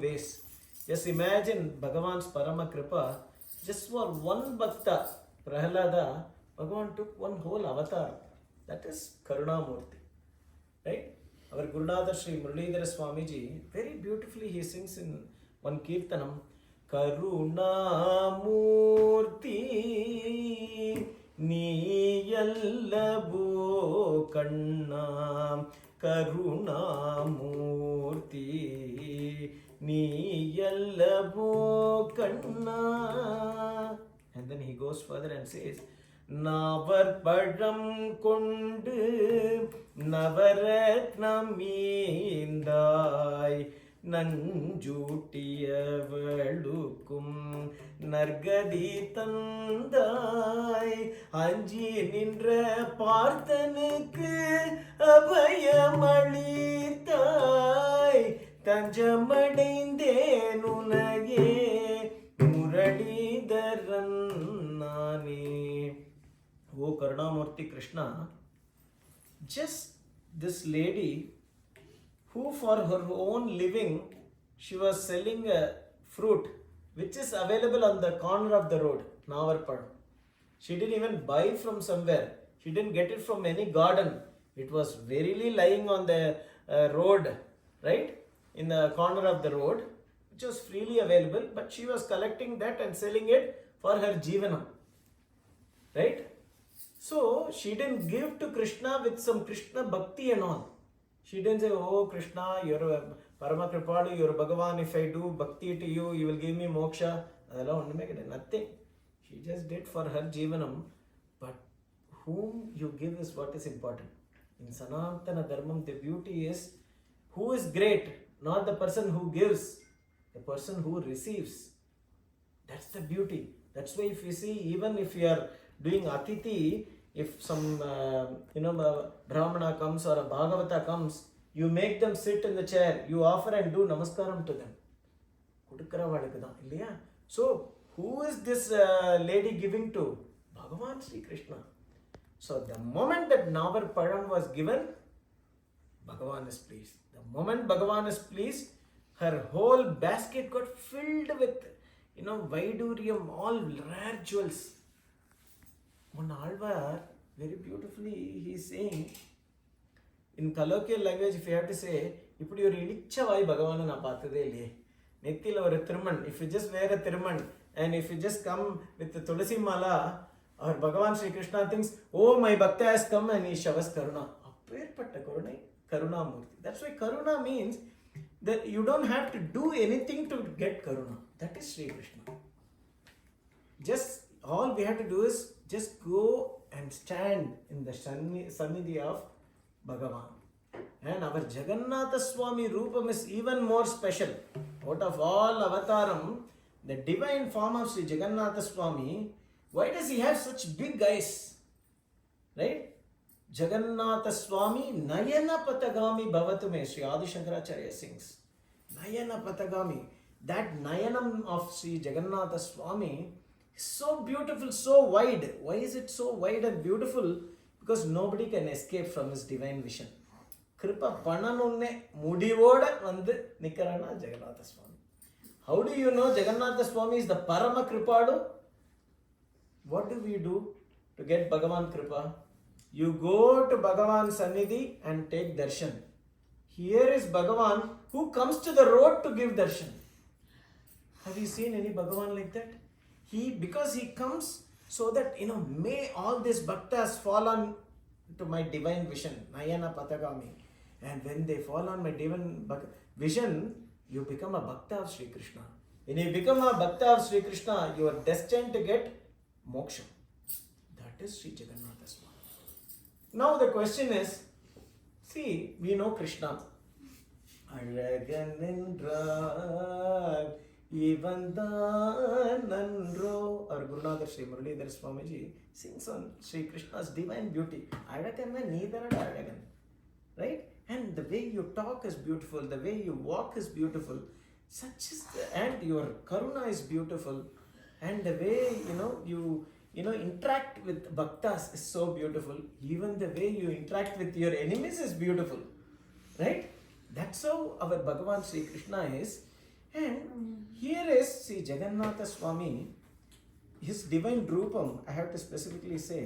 ways. Just imagine Bhagavan's Parama Kripa, just for one Bhakta, Prahalada, Bhagavan took one whole avatar. That is Karunamurti. Right? Our Gurunatha Sri Muralidhara Swamiji, very beautifully he sings in one Kirtanam, Karunamurti Niyallabo Kanna Karunamurti Niyallabo Kanna. And then he goes further and says, Navar Padam Kondu Navaratnam Indai Nanjutiyavelukum Nargadi Tandai Anji Nindra Parthanukku Abhayamalitai Tanjamadaindhen Unage Muralidharan Nane. Oh Karunamurti Krishna, just this lady who for her own living, she was selling a fruit which is available on the corner of the road, Navarpad. She didn't even buy from somewhere. She didn't get it from any garden. It was verily lying on the road, right? In the corner of the road, which was freely available, but she was collecting that and selling it for her jivanam, right? So she didn't give to Krishna with some Krishna bhakti and all. She didn't say, oh Krishna, you're a Parama Kripalu, you're a Bhagavan, if I do bhakti to you, you will give me moksha. Nothing. She just did for her jivanam. But whom you give is what is important. In Sanatana Dharmam, the beauty is who is great, not the person who gives, the person who receives. That's the beauty. That's why if you see, even if you are doing Atiti, if some Brahmana comes or a Bhagavata comes, you make them sit in the chair, you offer and do namaskaram to them. So, who is this lady giving to? Bhagavan Sri Krishna. So, the moment that Navar Padam was given, Bhagavan is pleased. The moment Bhagavan is pleased, her whole basket got filled with, Vaiduriam, all rare jewels. One Alvar, very beautifully, he is saying, in colloquial language, if you have to say, if you are Bhagavan na pathade Nethila or a Thirman, if you just wear a Thirman and if you just come with the Tulasi Mala, or Bhagavan Sri Krishna thinks, oh, my Bhakta has come and he shavas Karuna. Karuna Murti. That's why Karuna means that you don't have to do anything to get Karuna. That is Sri Krishna. Just all we have to do is just go and stand in the Sannidhi of Bhagavan. And our Jagannathar Swami Rupam is even more special. Out of all avataram, the divine form of Sri Jagannathar Swami, why does he have such big eyes? Right? Jagannathar Swami Nayana Patagami Bhavatume, Sri Adi Shankaracharya sings. Nayana Patagami. That Nayanam of Sri Jagannathar Swami is so beautiful, so wide. Why is it so wide and beautiful? Because nobody can escape from his divine vision. Kripa Pananunne Mudivoda Vandu Nikarana Jagannathar Swami. How do you know Jagannathar Swami is the Parama Kripadu? What do we do to get Bhagavan Kripa? You go to Bhagavan Sannidhi and take darshan. Here is Bhagavan who comes to the road to give darshan. Have you seen any Bhagavan like that? Because he comes so that, may all these bhaktas fall on to my divine vision, Nayana Patagami. And when they fall on my divine vision, you become a bhakta of Sri Krishna. When you become a bhakta of Sri Krishna, you are destined to get moksha. That is Sri Jagannathar Swami. Now the question is, see, we know Krishna. Alaganindra Ivandanandro. Our Gurunatha Sri Muralidhara Swamiji sings on Sri Krishna's divine beauty. Right? And the way you talk is beautiful, the way you walk is beautiful. And your karuna is beautiful. And the way, you interact with bhaktas is so beautiful. Even the way you interact with your enemies is beautiful. Right? That's how our Bhagavan Sri Krishna is. here is, see, Jagannatha Swami, his divine Drupam, I have to specifically say,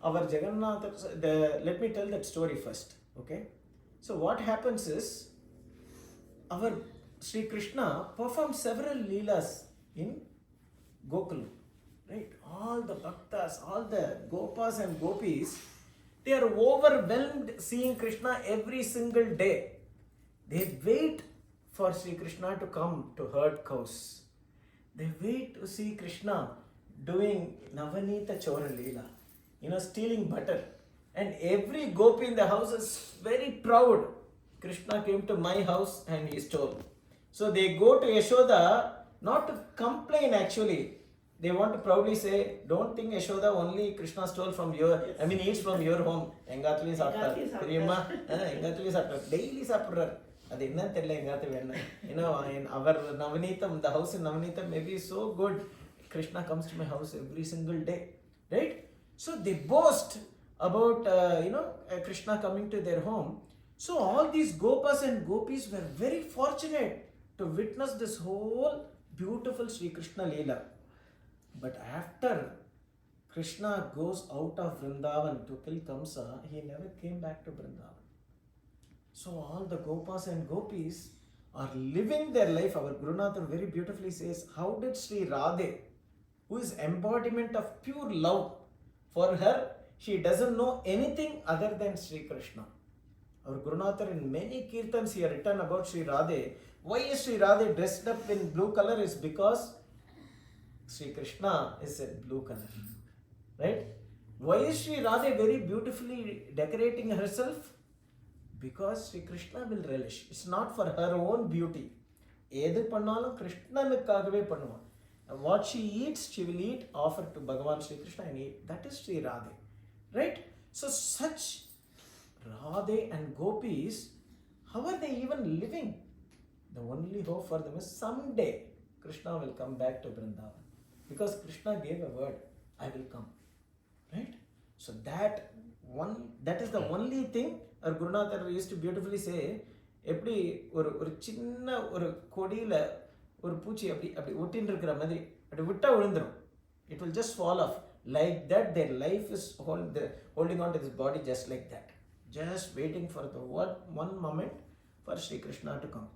our Jagannatha, let me tell that story first, okay? So what happens is, our Sri Krishna performed several leelas in Gokul, right? All the bhaktas, all the gopas and gopis, they are overwhelmed seeing Krishna every single day. They wait for Sri Krishna to come to herd cows. They wait to see Krishna doing Navanita Chora Leela, stealing butter. And every gopi in the house is very proud. Krishna came to my house and he stole. So they go to Yashoda, not to complain actually. They want to proudly say, don't think Yashoda only Krishna stole from your, eats from your home. Engatli saptar. Engatli saptar. Daily saptar. In our Navanitam, the house in Navanitam may be so good. Krishna comes to my house every single day. Right? So they boast about, Krishna coming to their home. So all these gopas and gopis were very fortunate to witness this whole beautiful Sri Krishna Leela. But after Krishna goes out of Vrindavan to kill Kamsa, he never came back to Vrindavan. So all the gopas and gopis are living their life. Our Gurunathar very beautifully says, how did Sri Radhe, who is embodiment of pure love, for her, she doesn't know anything other than Sri Krishna. Our Gurunathar in many kirtans he has written about Sri Radhe. Why is Sri Radhe dressed up in blue color? Is because Sri Krishna is in blue color. Right? Why is Sri Radhe very beautifully decorating herself? Because Sri Krishna will relish. It's not for her own beauty. Edu pannalum Krishnanukagave pannuva. What she eats, she will eat, offer to Bhagavan Sri Krishna and eat. That is Sri Radhe. Right? So such Radhe and gopis, how are they even living? The only hope for them is someday Krishna will come back to Vrindavan. Because Krishna gave a word, I will come. Right? So that is the only thing our Gurunathar used to beautifully say, எப்படி ஒரு சின்ன ஒரு கொடியில ஒரு பூச்சி அப்படி ஒட்டின்னு இருக்கிற மாதிரி அப்படி விட்டா விழுந்துரும். It will just fall off. Like that, their life is holding on to this body just like that. Just waiting for the one moment for Sri Krishna to come.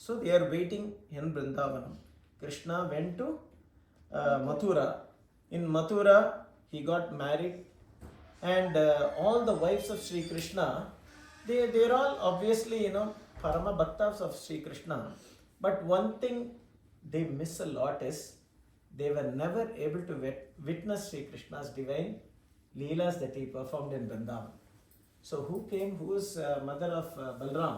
So they are waiting in Vrindavanam. Krishna went to Mathura. In Mathura, he got married. And all the wives of Sri Krishna, they're all obviously, Parama Bhaktas of Sri Krishna. But one thing they miss a lot is, they were never able to witness Sri Krishna's divine Leelas that he performed in Vrindavan. So who came? Who is mother of Balram?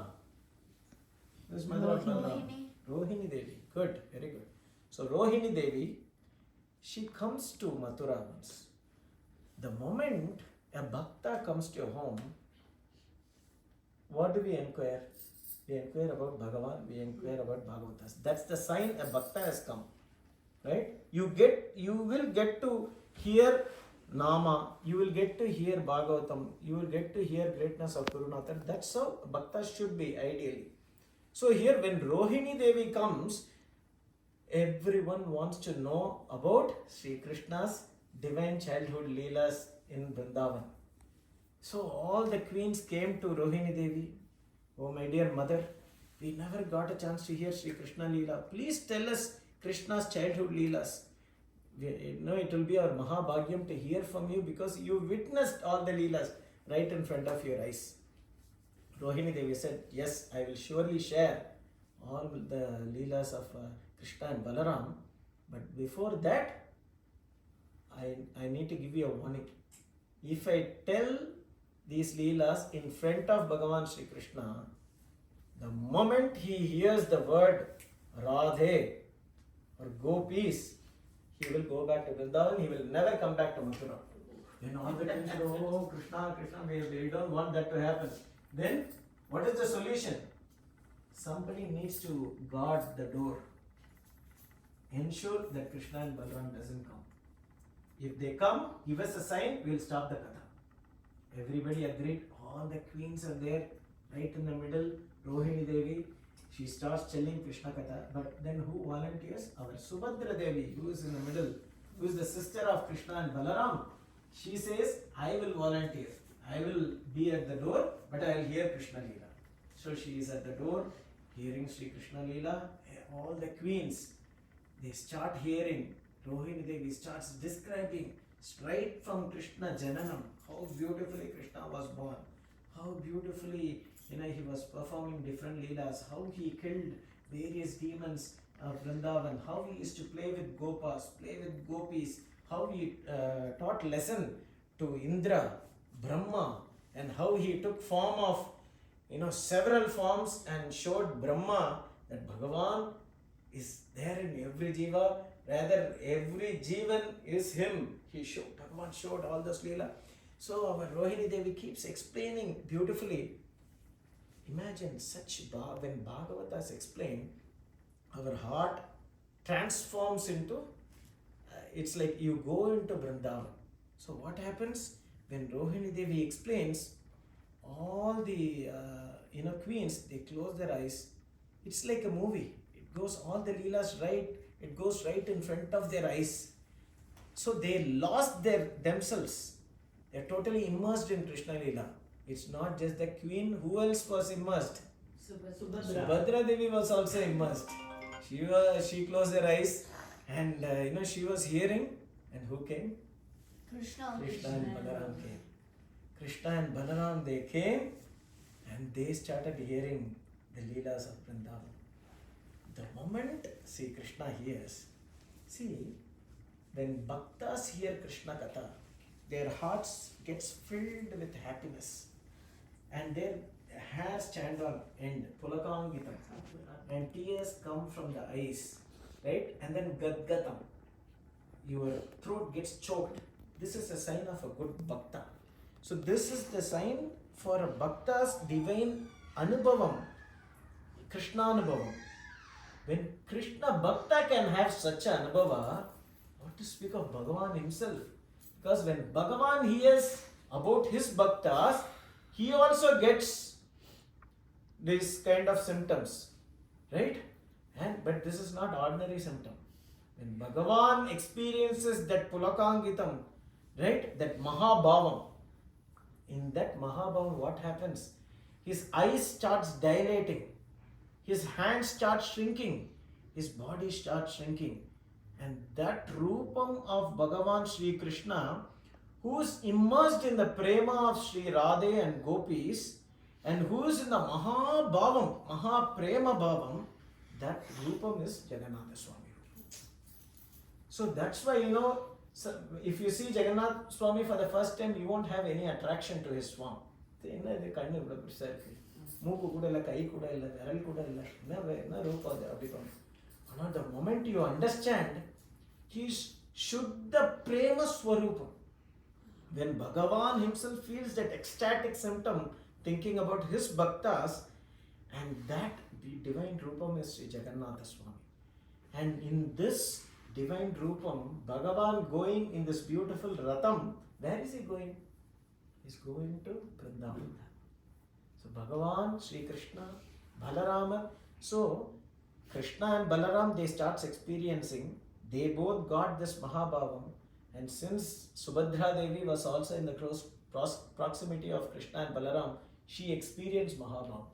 Who is mother of Balram? Rohini Devi. Good, very good. So Rohini Devi, she comes to Mathura once. The moment a bhakta comes to your home, what do we inquire? We inquire about Bhagavan, we inquire about Bhagavatas. That's the sign a bhakta has come. Right? You will get to hear Nama, you will get to hear Bhagavatam, you will get to hear greatness of Gurunathar. That's how bhaktas should be ideally. So here when Rohini Devi comes, everyone wants to know about Sri Krishna's divine childhood Leelas in Vrindavan. So all the queens came to Rohini Devi. Oh my dear mother, we never got a chance to hear Sri Krishna Leela. Please tell us Krishna's childhood Leelas. It will be our Mahabhagyam to hear from you because you witnessed all the Leelas right in front of your eyes. Rohini Devi said, yes, I will surely share all the Leelas of Krishna and Balaram. But before that, I need to give you a warning. If I tell these Leelas in front of Bhagavan Sri Krishna, the moment he hears the word Radhe or Gopis, he will go back to Vrindavan, he will never come back to Mathura. Then all the time say, oh Krishna, we don't want that to happen. Then, what is the solution? Somebody needs to guard the door. Ensure that Krishna and Balaram doesn't come. If they come, give us a sign, we will stop the katha. Everybody agreed. All the queens are there, right in the middle. Rohini Devi, She starts telling Krishna Katha, but then who volunteers? Our Subhadra Devi, who is in the middle, who is the sister of Krishna and Balaram. She says, I will volunteer. I will be at the door, but I will hear Krishna Leela. So she is at the door, hearing Sri Krishna Leela. All the queens, they start hearing. Rohini Devi starts describing straight from Krishna Jananam, how beautifully Krishna was born, how beautifully he was performing different leelas, how he killed various demons of Vrindavan, how he used to play with gopas, play with gopis, how he taught lesson to Indra, Brahma, and how he took form of several forms and showed Brahma that Bhagavan is there in every jiva, rather every jivan is him. Bhagavan showed all those leela. So our Rohini Devi keeps explaining beautifully. Imagine when Bhagavata is explained, our heart transforms into, it's like you go into Vrindavan. So what happens when Rohini Devi explains, all the queens, they close their eyes. It's like a movie. It goes, all the leelas it goes right in front of their eyes. So they lost themselves. They're totally immersed in Krishna Leela. It's not just the queen. Who else was immersed? Subhadra Devi was also immersed. She closed her eyes and she was hearing. And who came? Krishna and Balaram came. Krishna and Balaram, they came and they started hearing the Leelas of Vrindavan. The moment, Krishna hears, when bhaktas hear Krishna Katha, their hearts gets filled with happiness and their hairs stand on end, pulakangitam, and tears come from the eyes, right? And then gadgatam, your throat gets choked. This is a sign of a good bhakta. So this is the sign for a bhakta's divine anubhavam, Krishna anubhavam. When Krishna bhakta can have such an anubhava, what to speak of Bhagavan himself? Because when Bhagavan hears about his bhaktas, he also gets this kind of symptoms, right? But this is not ordinary symptom. When Bhagavan experiences that pulakangitam, right, that mahabhavam, in that mahabhavam, what happens? His eyes starts dilating, his hands start shrinking, his body starts shrinking. And that Rupam of Bhagavan Sri Krishna, who is immersed in the prema of Sri Radhe and Gopis, and who is in the Mahabhavam, Mahaprema Bhavam, that Rupam is Jagannathar Swami. So that's why, if you see Jagannath Swami for the first time, you won't have any attraction to his form. The moment you understand, he is Shuddha Prema Swarupam. When Bhagavan himself feels that ecstatic symptom, thinking about his bhaktas, and that divine Rupam is Sri Jagannathar Swami. And in this divine Rupam, Bhagavan going in this beautiful Ratham, where is he going? He's going to Vrindavan. So Bhagavan, Sri Krishna, Balarama. So Krishna and Balaram, they starts experiencing, they both got this Mahabhavam, and since Subhadra Devi was also in the close proximity of Krishna and Balaram, she experienced Mahabhavam.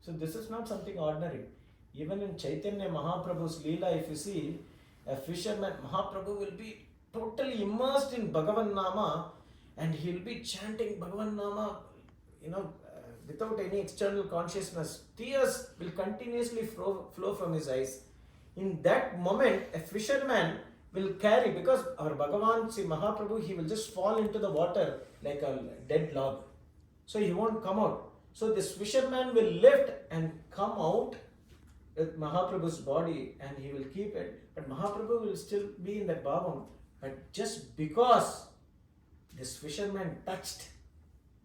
So this is not something ordinary. Even in Chaitanya Mahaprabhu's Leela, if you see, a fisherman, Mahaprabhu will be totally immersed in Bhagavan Nama and he'll be chanting Bhagavan Nama, without any external consciousness. Tears will continuously flow from his eyes. In that moment, a fisherman will carry, because our Bhagavan, see Mahaprabhu, he will just fall into the water like a dead log. So he won't come out. So this fisherman will lift and come out with Mahaprabhu's body and he will keep it. But Mahaprabhu will still be in that bhavam. But just because this fisherman touched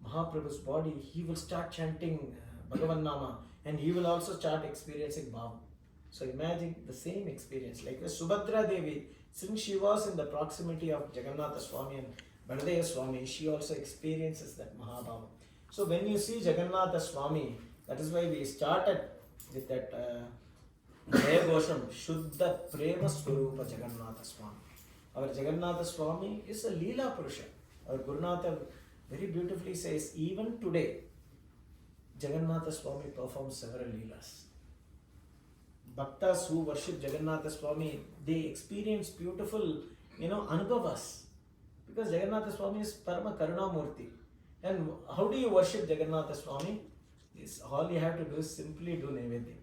Mahaprabhu's body, he will start chanting Bhagavan Nama and he will also start experiencing bhavam. So imagine the same experience. Like with Subhadra Devi, since she was in the proximity of Jagannathar Swami and Baladev Swami, she also experiences that Mahabhavam. So when you see Jagannathar Swami, that is why we started with that Jaya Gosham, Shuddha Prema Swarupa Jagannatha Swami. Our Jagannatha Swami is a Leela Purusha. Our Gurunatha very beautifully says, even today, Jagannatha Swami performs several Leelas. Bhaktas who worship Jagannatha Swami, they experience beautiful, anubhavas. Because Jagannatha Swami is Parama Karuna Murti. And how do you worship Jagannatha Swami? All you have to do is simply do Naivedya.